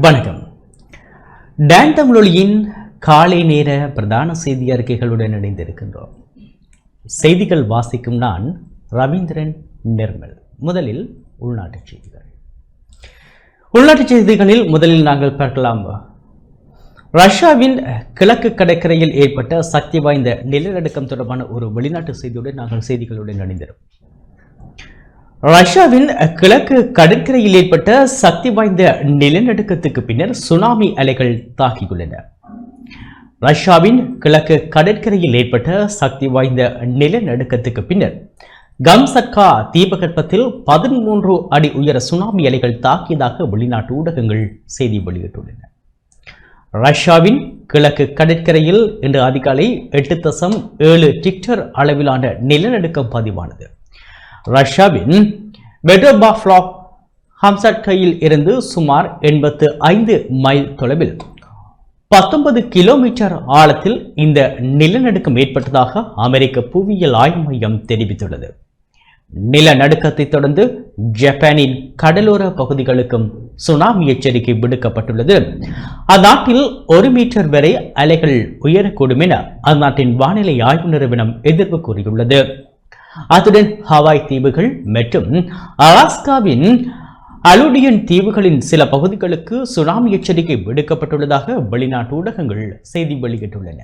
வணக்கம். டான் தமிழொலியின் காலை நேர பிரதான செய்தி அறிக்கைகளுடன் இணைந்திருக்கின்றோம். செய்திகள் வாசிக்கும் நான் ரவீந்திரன் நிர்மல். முதலில் உள்நாட்டுச் செய்திகள். உள்நாட்டுச் செய்திகளில் முதலில் நாங்கள் பார்க்கலாம். ரஷ்யாவின் கிழக்கு கடற்கரையில் ஏற்பட்ட சக்தி வாய்ந்த நிலநடுக்கம் தொடர்பான ஒரு வெளிநாட்டு செய்தியுடன் நாங்கள் செய்திகளுடன் இணைந்திருக்கிறோம். ரஷ்யாவின் கிழக்கு கடற்கரையில் ஏற்பட்ட சக்தி வாய்ந்த நிலநடுக்கத்துக்கு பின்னர் சுனாமி அலைகள் தாக்கியுள்ளன. ரஷ்யாவின் கிழக்கு கடற்கரையில் ஏற்பட்ட சக்தி வாய்ந்த நிலநடுக்கத்துக்கு பின்னர் கம்சட்கா தீபகற்பத்தில் 13 அடி உயர சுனாமி அலைகள் தாக்கியதாக வெளிநாட்டு ஊடகங்கள் செய்தி வெளியிட்டுள்ளன. ரஷ்யாவின் கிழக்கு கடற்கரையில் இன்று அதிகாலை 8.7 ரிக்டர் அளவிலான நிலநடுக்கம் பதிவானது. ரஷ்யாவின் பெட்ரோபாவ்லாக் ஹம்சட்கையில் இருந்து சுமார் 85 மைல் தொலைவில் 19 கிலோமீட்டர் ஆழத்தில் இந்த நிலநடுக்கம் ஏற்பட்டதாக அமெரிக்க புவியியல் ஆய்வு மையம் தெரிவித்துள்ளது. நிலநடுக்கத்தை தொடர்ந்து ஜப்பானின் கடலோர பகுதிகளுக்கும் சுனாமி எச்சரிக்கை விடுக்கப்பட்டுள்ளது. அந்நாட்டில் 1 மீட்டர் வரை அலைகள் உயரக்கூடும் என அந்நாட்டின் வானிலை ஆய்வு நிறுவனம் எதிர்ப்பு கூறியுள்ளது. அத்துடன் ஹவாய் தீவுகள் மற்றும் அலாஸ்காவின் அலுடியன் தீவுகளின் சில பகுதிகளுக்கு சுனாமி எச்சரிக்கை விடுக்கப்பட்டுள்ளதாக வெளிநாட்டு ஊடகங்கள் செய்தி வெளியிட்டுள்ளன.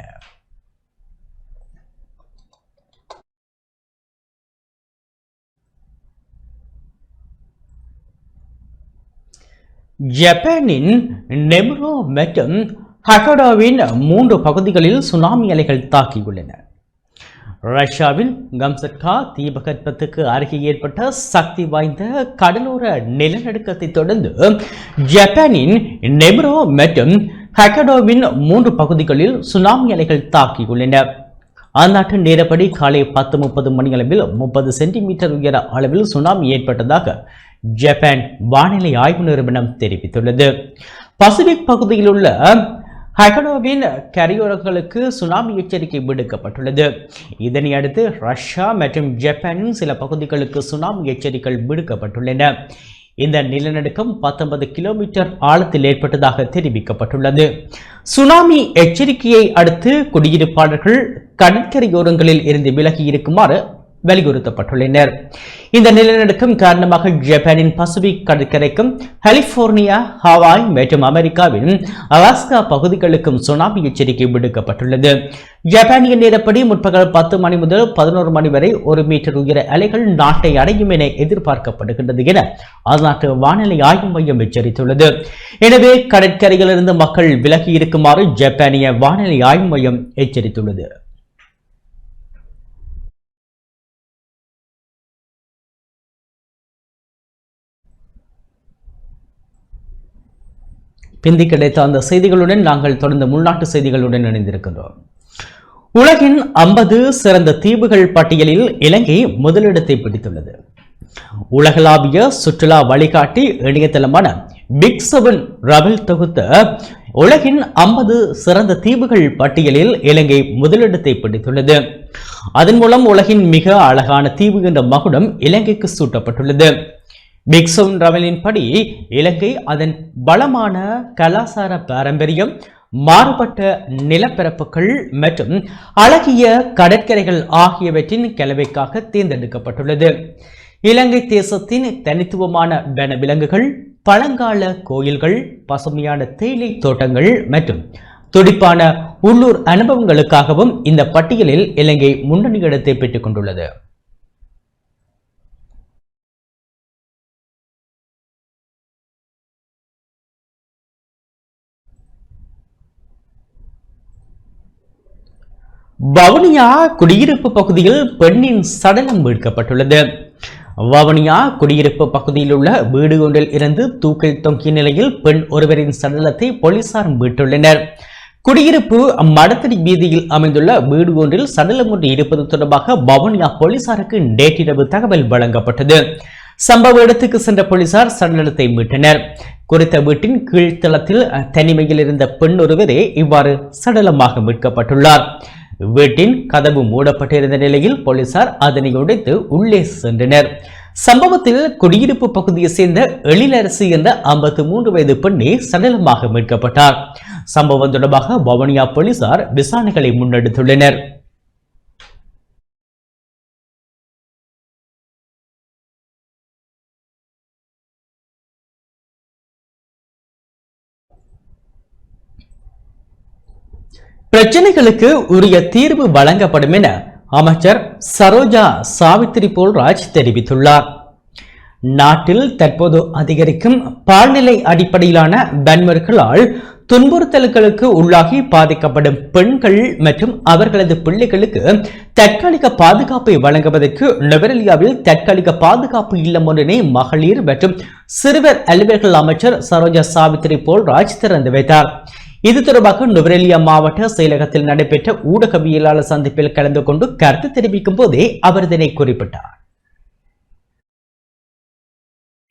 ஜப்பானின் நெம்ரோ மற்றும் ஹகடாவின் 3 பகுதிகளில் சுனாமி அலைகள் தாக்கியுள்ளன. ரஷ்யாவின் கம்சட்கா தீபகற்பத்துக்கு அருகே ஏற்பட்ட சக்தி வாய்ந்த கடலோர நிலநடுக்கத்தை தொடர்ந்து ஜப்பானின் நெம்ரோ மற்றும் ஹக்கடோவின் 3 பகுதிகளில் சுனாமி அலைகள் தாக்கியுள்ளன. அந்நாட்டு நேரப்படி காலை 10:30 மணியளவில் 30 சென்டிமீட்டர் உயர அளவில் சுனாமி ஏற்பட்டதாக ஜப்பான் வானிலை ஆய்வு நிறுவனம் தெரிவித்துள்ளது. பசிபிக் பகுதியில் உள்ள ஹக்கடோவின் கரையோரங்களுக்கு சுனாமி எச்சரிக்கை விடுக்கப்பட்டுள்ளது. இதனை அடுத்து ரஷ்யா மற்றும் ஜப்பானின் சில பகுதிகளுக்கு சுனாமி எச்சரிக்கைகள் விடுக்கப்பட்டுள்ளன. இந்த நிலநடுக்கம் 19 கிலோமீட்டர் ஆழத்தில் ஏற்பட்டதாக தெரிவிக்கப்பட்டுள்ளது. சுனாமி எச்சரிக்கையை அடுத்து குடியிருப்பாளர்கள் கடற்கரையோரங்களில் இருந்து விலகி இருக்குமாறு வலியுறுத்தப்பட்டுள்ளனர். இந்த நிலநடுக்கம் காரணமாக ஜப்பானின் பசிபிக் கடற்கரைக்கும் கலிபோர்னியா, ஹவாய் மற்றும் அமெரிக்காவின் அலாஸ்கா பகுதிகளுக்கும் சுனாமி எச்சரிக்கை விடுக்கப்பட்டுள்ளது. ஜப்பானிய நேரப்படி முற்பகல் 10 மணி முதல் 11 மணி வரை 1 மீட்டர் உயர அலைகள் நாட்டை அடையும் என எதிர்பார்க்கப்படுகின்றது என அந்நாட்டு வானிலை ஆய்வு மையம் எச்சரித்துள்ளது. எனவே கடற்கரையிலிருந்து மக்கள் விலகி இருக்குமாறு ஜப்பானிய வானிலை ஆய்வு மையம் எச்சரித்துள்ளது. பிந்தி கிடைத்த அந்த செய்திகளுடன் நாங்கள் தொடர்ந்து உள்நாட்டு செய்திகளுடன் இணைந்திருக்கின்றோம். உலகின் 50 சிறந்த தீவுகள் பட்டியலில் இலங்கை முதலிடத்தை பிடித்துள்ளது. உலகளாவிய சுற்றுலா வழிகாட்டி இணையதளமான பிக் 7 ரவல் தொகுத்த உலகின் 50 சிறந்த தீவுகள் பட்டியலில் இலங்கை முதலிடத்தை பிடித்துள்ளது. அதன் மூலம் உலகின் மிக அழகான தீவு என்ற மகுடம் இலங்கைக்கு சூட்டப்பட்டுள்ளது. பிக் 7 ரவலின் படி இலங்கை அதன் பலமான கலாசார பாரம்பரியம், மாறுபட்ட நிலப்பரப்புகள் மற்றும் அழகிய கடற்கரைகள் ஆகியவற்றின் கலவைக்காக தேர்ந்தெடுக்கப்பட்டுள்ளது. இலங்கை தேசத்தின் தனித்துவமான வனவிலங்குகள், பழங்கால கோயில்கள், பசுமையான தேயிலை தோட்டங்கள் மற்றும் துடிப்பான உள்ளூர் அனுபவங்களுக்காகவும் இந்த பட்டியலில் இலங்கை முன்னணி இடத்தை பெற்றுக் கொண்டுள்ளது. வவுனியா குடியிருப்பு பகுதியில் பெண்ணின் சடலம் மீட்கப்பட்டுள்ளது. வவுனியா குடியிருப்பு பகுதியில் உள்ள வீடு ஒன்றில் இருந்து தூக்கில் தொங்கிய நிலையில் பெண் ஒருவரின் சடலத்தை போலீசார் மீட்டுள்ளனர். குடியிருப்பு மடத்தடி வீதியில் அமைந்துள்ள வீடு ஒன்றில் சடலம் ஒன்று இருப்பது தொடர்பாக வவுனியா போலீசாருக்கு நேற்றிரவு தகவல் வழங்கப்பட்டது. சம்பவ இடத்துக்கு சென்ற போலீசார் சடலத்தை மீட்டனர். குறித்த வீட்டின் கீழ்த்தளத்தில் தனிமையில் இருந்த பெண் ஒருவரே இவ்வாறு சடலமாக மீட்கப்பட்டுள்ளார். வீட்டின் கதவு மூடப்பட்டிருந்த நிலையில் போலீசார் அதனை உடைத்து உள்ளே சென்றனர். சம்பவத்தில் குடியிருப்பு பகுதியை சேர்ந்த எழிலரசி என்ற 53 வயது பெண்ணே சடலமாக மீட்கப்பட்டார். சம்பவம் தொடர்பாக வவுனியா போலீசார் விசாரணைகளை முன்னெடுத்துள்ளனர். பிரச்சனைகளுக்கு உரிய தீர்வு வழங்கப்படும் என அமைச்சர் சரோஜா சாவித்திரி போல்ராஜ் தெரிவித்துள்ளார். நாட்டில் தற்போது அதிகரிக்கும் பால்நிலை அடிப்படையிலான வன்முறைகளால் துன்புறுத்தல்களுக்கு உள்ளாகி பாதிக்கப்படும் பெண்கள் மற்றும் அவர்களது பிள்ளைகளுக்கு தற்காலிக பாதுகாப்பை வழங்குவதற்கு நுவரெலியாவில் தற்காலிக பாதுகாப்பு இல்லம் ஒன்றினை மகளிர் மற்றும் சிறுவர் அலுவல்கள் அமைச்சர் சரோஜா சாவித்திரி போல்ராஜ் திறந்து வைத்தார். இது தொடர்பாக நுவரெலியா மாவட்ட செயலகத்தில் நடைபெற்ற ஊடகவியலாளர் சந்திப்பில் கலந்து கொண்டு கருத்து தெரிவிக்கும் போதே அவர் இதனை குறிப்பிட்டார்.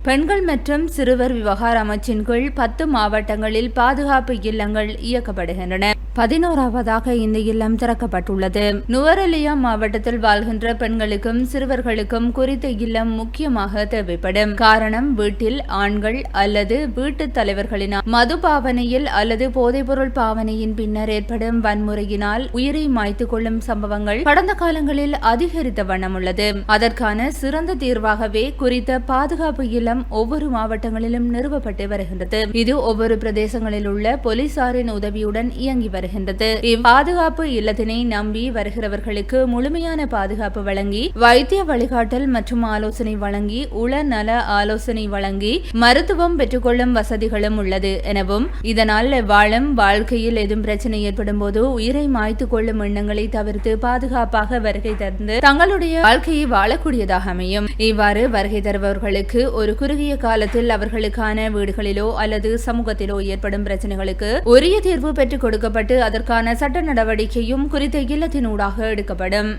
பெண்கள் மற்றும் சிறுவர் விவகார அமைச்சின் கீழ் 10 மாவட்டங்களில் பாதுகாப்பு இல்லங்கள் இயக்கப்படுகின்றன. 11வதாக இந்த இல்லம் திறக்கப்பட்டுள்ளது. நுவரெலியா மாவட்டத்தில் வாழ்கின்ற பெண்களுக்கும் சிறுவர்களுக்கும் குறித்த இல்லம் முக்கியமாக தேவைப்படும். காரணம், வீட்டில் ஆண்கள் அல்லது வீட்டு தலைவர்களின் மது பாவனையில் அல்லது போதைப்பொருள் பாவனையின் பின்னர் ஏற்படும் வன்முறையினால் உயிரை மாய்த்துக் கொள்ளும் சம்பவங்கள் கடந்த காலங்களில் அதிகரித்த வண்ணம் உள்ளது. அதற்கான சிறந்த தீர்வாகவே குறித்த பாதுகாப்பு இல்லம் ஒவ்வொரு மாவட்டங்களிலும் நிறுவப்பட்டு வருகின்றது. இது ஒவ்வொரு பிரதேசங்களில் உள்ள போலீசாரின் உதவியுடன் இயங்கி வருகின்றது. இவ்பாதுகாப்பு இல்லத்தினை நம்பி வருகிறவர்களுக்கு முழுமையான பாதுகாப்பு வழங்கி, வைத்திய வழிகாட்டல் மற்றும் ஆலோசனை வழங்கி, உளநல ஆலோசனை வழங்கி மருத்துவம் பெற்றுக்கொள்ளும் வசதிகளும் உள்ளது எனவும், இதனால் வாழும் வாழ்க்கையில் ஏதும் பிரச்சனை ஏற்படும் போது உயிரை மாய்த்துக் கொள்ளும் எண்ணங்களை தவிர்த்து பாதுகாப்பாக வருகை தந்து தங்களுடைய வாழ்க்கையை வாழக்கூடியதாக அமையும். இவ்வாறு வருகை தருபவர்களுக்கு ஒரு குறுகிய காலத்தில் அவர்களுக்கான வீடுகளிலோ அல்லது சமூகத்திலோ ஏற்படும் பிரச்சனைகளுக்கு உரிய தீர்வு பெற்றுக் கொடுக்கப்பட்டு அதற்கான சட்ட நடவடிக்கையும் குறித்த இல்லத்தினூடாக எடுக்கப்படும்.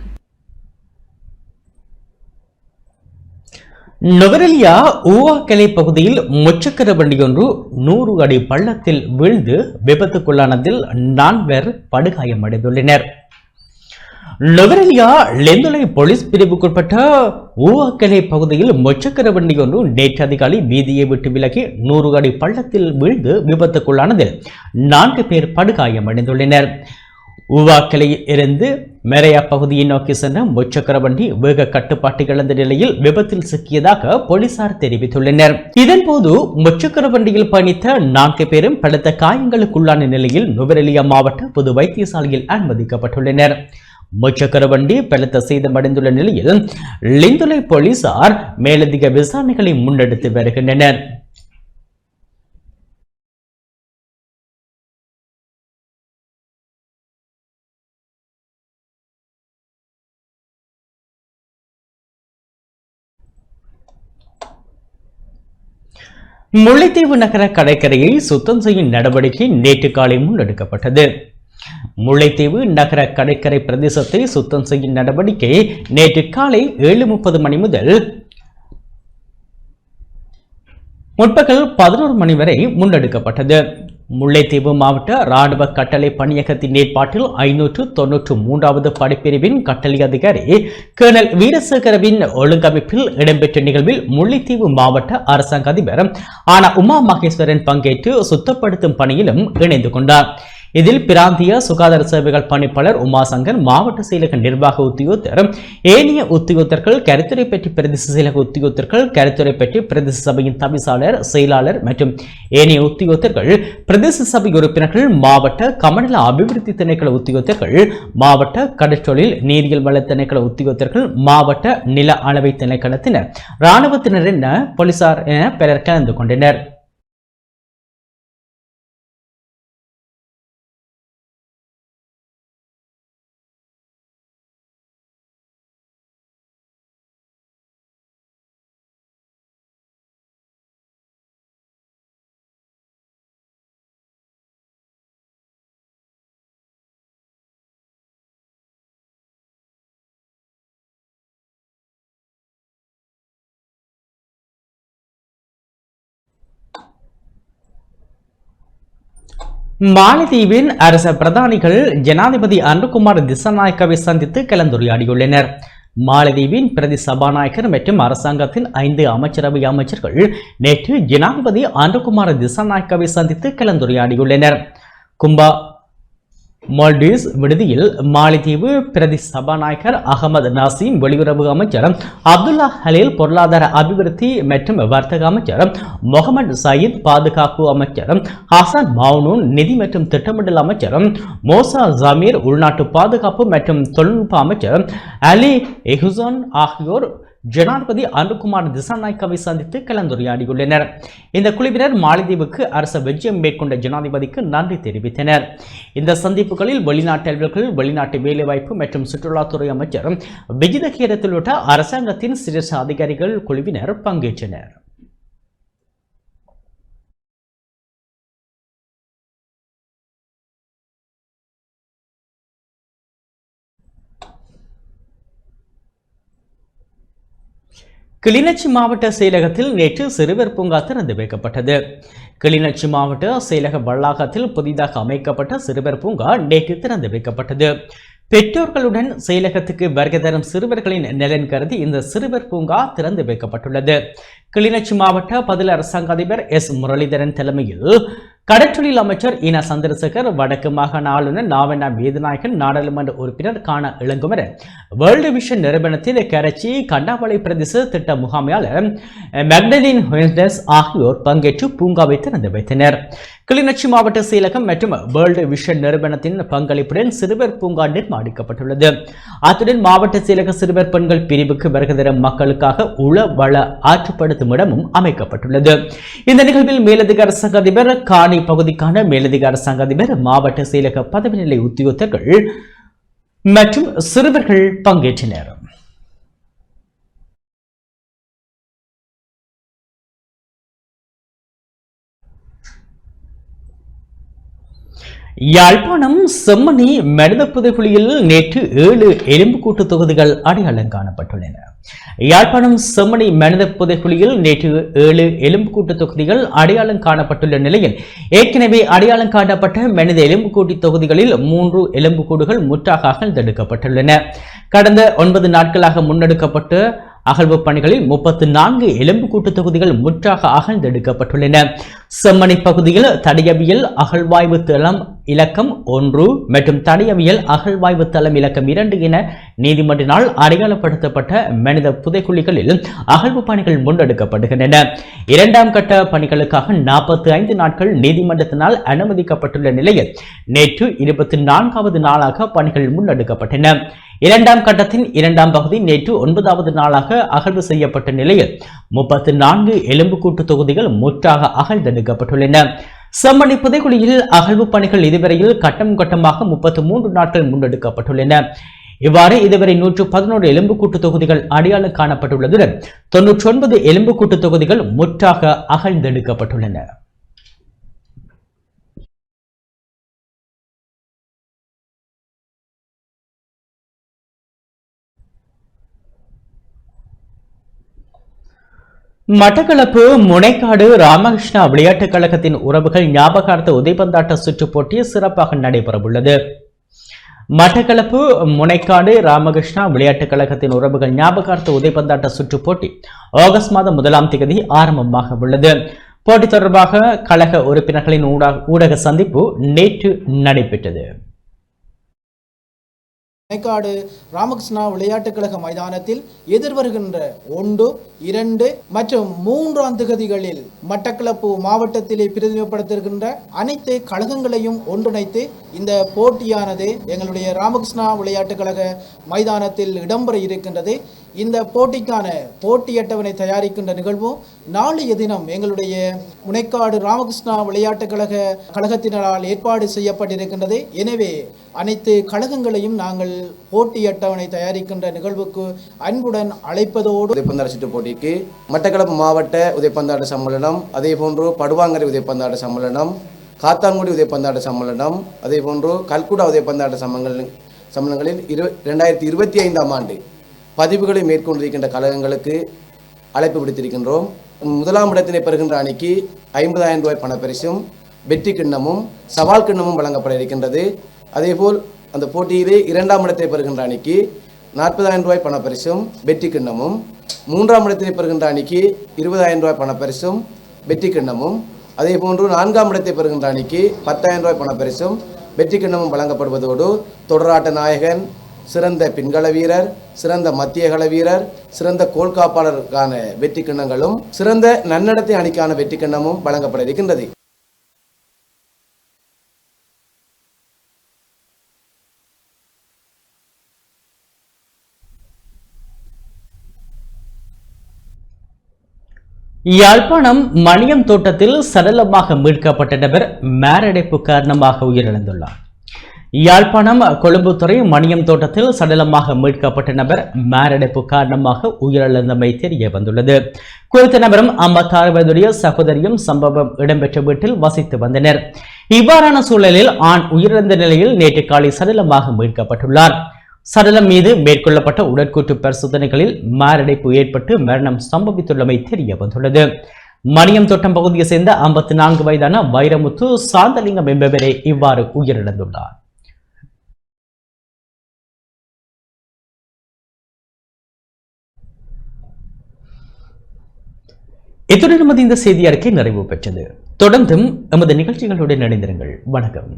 நுவரெலியா ஊவாக்கலை பகுதியில் முச்சக்கர வண்டி ஒன்று 100 அடி பள்ளத்தில் வீழ்ந்து விபத்துக்குள்ளானதில் 4 பேர் படுகாயமடைந்துள்ளனர். நுவரெலியா லெந்துலை போலீஸ் பிரிவுக்குட்பட்ட ஊவாக்கலை பகுதியில் முச்சக்கர வண்டி ஒன்று நேற்று அதிகாலை வீதியை விட்டு விலகி 100 அடி பள்ளத்தில் வீழ்ந்து விபத்துக்குள்ளானதில் 4 பேர் படுகாயமடைந்துள்ளனர். ஊவாக்கலையில் இருந்து மெரையா பகுதியை நோக்கி சென்ற முச்சக்கர வண்டி வேக கட்டுப்பாட்டை இழந்த நிலையில் விபத்தில் சிக்கியதாக போலீசார் தெரிவித்துள்ளனர். இதன்போது முச்சக்கர வண்டியில் பயணித்த 4 பேரும் பலத்த காயங்களுக்குள்ளான நிலையில் நுவரெலியா மாவட்ட பொது வைத்தியசாலையில் அனுமதிக்கப்பட்டுள்ளனர். முச்சக்கர வண்டி பலத்த சேதமடைந்துள்ள நிலையில் லிந்துலை போலீசார் மேலதிக விசாரணைகளை முன்னெடுத்து வருகின்றனர். முல்லைத்தீவு நகர கடற்கரையை சுத்தம் செய்யும் நடவடிக்கை நேற்று காலை முன்னெடுக்கப்பட்டது. முல்லைத்தீவு நகர கடற்கரை பிரதேசத்தை சுத்தம் செய்யும் நடவடிக்கை நேற்று காலை 7:30 மணி முதல் முற்பகல் 11 மணி வரை முன்னெடுக்கப்பட்டது. முல்லைத்தீவு மாவட்ட ராணுவ கட்டளை பணியகத்தின் ஏற்பாட்டில் 593வது படைப்பிரிவின் கட்டளை அதிகாரி கர்னல் வீரசேகரவின் ஒழுங்கமைப்பில் இடம்பெற்ற நிகழ்வில் முல்லைத்தீவு மாவட்ட அரசாங்க அதிபர் ஆனா உமா மகேஸ்வரன் பங்கேற்று சுத்தப்படுத்தும் பணியிலும் இணைந்து கொண்டார். இதில் பிராந்திய சுகாதார சேவைகள் பணிப்பாளர் உமாசங்கர், மாவட்ட செயலக நிர்வாக உத்தியோகத்தர், ஏனைய உத்தியோகத்தர்கள், கருத்துரை பெற்று பிரதேச செயலக உத்தியோகத்தர்கள், கருத்துரை பெற்று பிரதேச சபையின் தவிசாளர், செயலாளர் மற்றும் ஏனைய உத்தியோகத்தர்கள், பிரதேச சபை உறுப்பினர்கள், மாவட்ட கமநல அபிவிருத்தி திணைக்கள உத்தியோகத்தர்கள், மாவட்ட கடற்றொழில் நீரியல் வள திணைக்கள உத்தியோகத்தர்கள், மாவட்ட நில அளவை திணைக்களத்தினர், இராணுவத்தினர் என போலீசார் என பலர் கலந்து கொண்டனர். மாலத்தீவின் அரச பிரதானிகள் ஜனாதிபதி அன்ருகுமார் திசாநாயக்கவை சந்தித்து கலந்துரையாடியுள்ளனர். மாலதீவின் பிரதி சபாநாயகர் மற்றும் அரசாங்கத்தின் 5 அமைச்சரவை அமைச்சர்கள் நேற்று ஜனாதிபதி அனுகுமார திசாநாயக்கவை சந்தித்து கலந்துரையாடியுள்ளனர். கும்பா மால்டீவ்ஸ் விடுதியில் மாலத்தீவு பிரதி சபாநாயகர் அகமது நாசீம், வெளியுறவு அமைச்சர் அப்துல்லா ஹலீல், பொருளாதார அபிவிருத்தி மற்றும் வர்த்தக அமைச்சர் முகமது சயீத், பாதுகாப்பு அமைச்சர் ஹசன் மவுனூன், நிதி மற்றும் திட்டமிடல் அமைச்சர் மோசா ஜமீர், உள்நாட்டு பாதுகாப்பு மற்றும் தொழில்நுட்ப அமைச்சர் அலி எஹுசான் ஆகியோர் ஜனாதிபதி அனுகுமார் திசாநாயக்கவை சந்தித்து கலந்துரையாடியுள்ளனர். இந்த குழுவினர் மாலத்தீவுக்கு அரச விஜயம் மேற்கொண்ட ஜனாதிபதிக்கு நன்றி தெரிவித்தனர். இந்த சந்திப்புகளில் வெளிநாட்டு அலுவலர்கள், வெளிநாட்டு வேலைவாய்ப்பு மற்றும் சுற்றுலாத்துறை அமைச்சர் விஜித கேரத்தில் உள்ள அரசாங்கத்தின் சிரேஷ்ட அதிகாரிகள் குழுவினர் பங்கேற்றனர். கிளிநொச்சி மாவட்ட செயலகத்தில் நேற்று சிறுவர் பூங்கா திறந்து வைக்கப்பட்டது. கிளிநொச்சி மாவட்ட செயலக வளாகத்தில் புதிதாக அமைக்கப்பட்ட சிறுவர் பூங்கா நேற்று திறந்து வைக்கப்பட்டது. பெற்றோர்களுடன் செயலகத்துக்கு வருகை தரும் சிறுவர்களின் நலன் கருதி இந்த சிறுவர் பூங்கா திறந்து வைக்கப்பட்டுள்ளது. கிளிநொச்சி மாவட்ட பதில் அரசாங்க அதிபர் எஸ் முரளிதரன் தலைமையில் கடற்றொழில் அமைச்சர் இன சந்திரசேகர், வடக்கு மாகாண ஆளுநர் நாவண்ணா வேதநாயகன், நாடாளுமன்ற உறுப்பினர் காண இளங்குமரன், வேர்ல்டு விஷன் நிறுவனத்தின் கரச்சி கண்டாவளை பிரதேச திட்ட முகாமையாளர் மேக்டலின் ஹென்டஸ் ஆகியோர் பங்கேற்று பூங்காவை திறந்து வைத்தனர். கிளிநொச்சி மாவட்ட செயலகம் மற்றும் வேர்ல்டு விஷன் நிறுவனத்தின் பங்களிப்புடன் சிறுவர் பூங்கா நிர்மாணிக்கப்பட்டுள்ளது. அத்துடன் மாவட்ட செயலக சிறுவர் பெண்கள் பிரிவுக்கு வருகை தரும் மக்களுக்காக உள வள ஆற்றுப்படுத்தும் இடமும் அமைக்கப்பட்டுள்ளது. இந்த நிகழ்வில் மேலதிக அரசாங்க அதிபர், காணி பகுதிக்கான மேலதிக அரசாங்க அதிபர், மாவட்ட செயலக பதவி நிலை உத்தியோகத்தர்கள் மற்றும் சிறுவர்கள் பங்கேற்றனர். யாழ்ப்பாணம் செம்மணி மனித புதைகுழியில் நேற்று 7 எலும்புக்கூட்டு தொகுதிகள் அடையாளம் காணப்பட்டுள்ளன. யாழ்ப்பாணம் செம்மணி மனித புதைகுழியில் நேற்று 7 எலும்புக்கூட்டு தொகுதிகள் அடையாளம் காணப்பட்டுள்ள நிலையில் ஏற்கனவே அடையாளம் காணப்பட்ட மனித எலும்புக்கூட்டு தொகுதிகளில் 3 எலும்புக்கூடுகள் முற்றாக அகழ்ந்தெடுக்கப்பட்டுள்ளன. கடந்த 9 நாட்களாக முன்னெடுக்கப்பட்ட அகழ்வு பணிகளில் 34 எலும்புக்கூட்டு தொகுதிகள் முற்றாக அகழ்ந்தெடுக்கப்பட்டுள்ளன. செம்மணி பகுதியில் தடயவியல் அகழ்வாய்வு தளம் இலக்கம் 1 மற்றும் தடயவியல் அகழ்வாய்வு தளம் இலக்கம் 2 என நீதிமன்றினால் அடையாளப்படுத்தப்பட்ட மனித புதைக்குழிகளில் அகழ்வு பணிகள் முன்னெடுக்கப்படுகின்றன. 2ஆம் கட்ட பணிகளுக்காக 45 நாட்கள் நீதிமன்றத்தினால் அனுமதிக்கப்பட்டுள்ள நிலையில் நேற்று 24வது நாளாக பணிகள் முன்னெடுக்கப்பட்டன. 2ஆம் கட்டத்தின் 2ஆம் பகுதி நேற்று 9வது நாளாக அகழ்வு செய்யப்பட்ட நிலையில் 34 எலும்புக்கூட்டு தொகுதிகள் முற்றாக அகழ்ந்தெடுக்கப்பட்டுள்ளன. செம்மணி புதைகுழியில் அகழ்வு பணிகள் இதுவரையில் கட்டம் கட்டமாக 33 நாட்கள் முன்னெடுக்கப்பட்டுள்ளன. இவ்வாறு இதுவரை 111 எலும்புக்கூட்டு தொகுதிகள் அடையாளம் காணப்பட்டுள்ளதுடன் 99 எலும்புக்கூட்டு தொகுதிகள் முற்றாக அகழ்ந்தெடுக்கப்பட்டுள்ளன. மட்டக்களப்பு முனைக்காடு ராமகிருஷ்ணா விளையாட்டுக் கழகத்தின் உறவுகள் ஞாபகார்த்த உதைபந்தாட்ட சுற்றுப் போட்டி சிறப்பாக நடைபெறவுள்ளது. மட்டக்களப்பு முனைக்காடு ராமகிருஷ்ணா விளையாட்டுக் கழகத்தின் உறவுகள் ஞாபகார்த்த உதைபந்தாட்ட சுற்றுப் போட்டி ஆகஸ்ட் மாதம் 1ஆம் தேதி ஆரம்பமாக உள்ளது. போட்டி தொடர்பாக கழக உறுப்பினர்களின் ஊடக சந்திப்பு நேற்று நடைபெற்றது. முனைக்காடு ராமகிருஷ்ணா விளையாட்டுக் கழக மைதானத்தில் எதிர்வருகின்ற 1, 2 மற்றும் 3ஆம் தேதிகளில் மட்டக்களப்பு மாவட்டத்திலே பிரதிநிதிப்படுத்துகின்ற அனைத்து கழகங்களையும் ஒன்றிணைத்து இந்த போட்டியானது எங்களுடைய ராமகிருஷ்ணா விளையாட்டுக் கழக மைதானத்தில் இடம்பெற இருக்கின்றது. இந்த போட்டிக்கான போட்டி அட்டவணை தயாரிக்கின்ற நிகழ்வும் நாளைய தினம் எங்களுடைய முனைக்காடு ராமகிருஷ்ணா விளையாட்டுக் கழகத்தினரால் ஏற்பாடு செய்யப்பட்டிருக்கின்றது. எனவே அனைத்து கழகங்களையும் நாங்கள் போட்டி அட்டவணை தயாரிக்கின்ற நிகழ்வுக்கு அன்புடன் அழைப்பதோடு உதைப்பந்தாட்ட சுற்று போட்டிக்கு மட்டக்களப்பு மாவட்ட உதைப்பந்தாட்ட சம்மேளனம், அதே போன்று படுவாங்கரை உதைப்பந்தாட்ட சம்மேளனம், காத்தான்குடி உதைப்பந்தாட்ட சம்மேளனம், அதே போன்று கல்குடா உதைப்பந்தாட்ட சம்மேளனங்களில் 2025ஆம் ஆண்டு பதிவுகளை மேற்கொண்டிருக்கின்ற கழகங்களுக்கு அழைப்பு விடுத்திருக்கின்றோம். 1ஆம் இடத்தினை பெறுகின்ற அணிக்கு 50,000 ரூபாய் பணப்பரிசும் வெற்றி கிண்ணமும் சவால் கிண்ணமும் வழங்கப்பட இருக்கின்றது. அதேபோல் அந்த போட்டியிலே 2ஆம் இடத்தை பெறுகின்ற அணிக்கு 40,000 ரூபாய் பணப்பரிசும் வெற்றி கிண்ணமும், 3ஆம் இடத்திலே பெறுகின்ற அணிக்கு 20,000 ரூபாய் பணப்பரிசும் வெற்றி கிண்ணமும், அதே போன்று 4ஆம் இடத்தை பெறுகின்ற அணிக்கு 10,000 ரூபாய் பணப்பரிசும் வெற்றி கிண்ணமும் வழங்கப்படுவதோடு தொடராட்ட நாயகன், சிறந்த பின்கள வீரர், சிறந்த மத்திய கள வீரர், சிறந்த கோல் காப்பாளருக்கான வெற்றி கிண்ணங்களும், சிறந்த நன்னடத்தை அணிக்கான வெற்றி கிண்ணமும் வழங்கப்பட இருக்கின்றது. யாழ்ப்பாணம் மணியம் தோட்டத்தில் சடலமாக மீட்கப்பட்ட நபர் மாரடைப்பு காரணமாக உயிரிழந்துள்ளார். யாழ்ப்பாணம் கொழும்புத்துறை மணியம் தோட்டத்தில் சடலமாக மீட்கப்பட்ட நபர் மாரடைப்பு காரணமாக உயிரிழந்தமை தெரிய வந்துள்ளது. குறித்த நபரும் 56 வயதுடைய சகோதரியும் சம்பவம் இடம்பெற்ற வீட்டில் வசித்து வந்தனர். இவ்வாறான சூழலில் ஆண் உயிரிழந்த நிலையில் நேற்று காலை சடலமாக மீட்கப்பட்டுள்ளார். சடலம் மீது மேற்கொள்ளப்பட்ட உடற்கூற்று பரிசோதனைகளில் மாரடைப்பு ஏற்பட்டு மரணம் சம்பவித்துள்ளமை தெரிய வந்துள்ளது. மணியம் தோட்டம் பகுதியை சேர்ந்த 54 வயதான வைரமுத்து சாந்தலிங்கம் என்பவரே இவ்வாறு உயிரிழந்துள்ளார். இத்துடன் நமது இந்த செய்தி அறிக்கை நிறைவு பெற்றது. தொடர்ந்தும் எமது நிகழ்ச்சிகளுடன் இணைந்திருங்கள். வணக்கம்.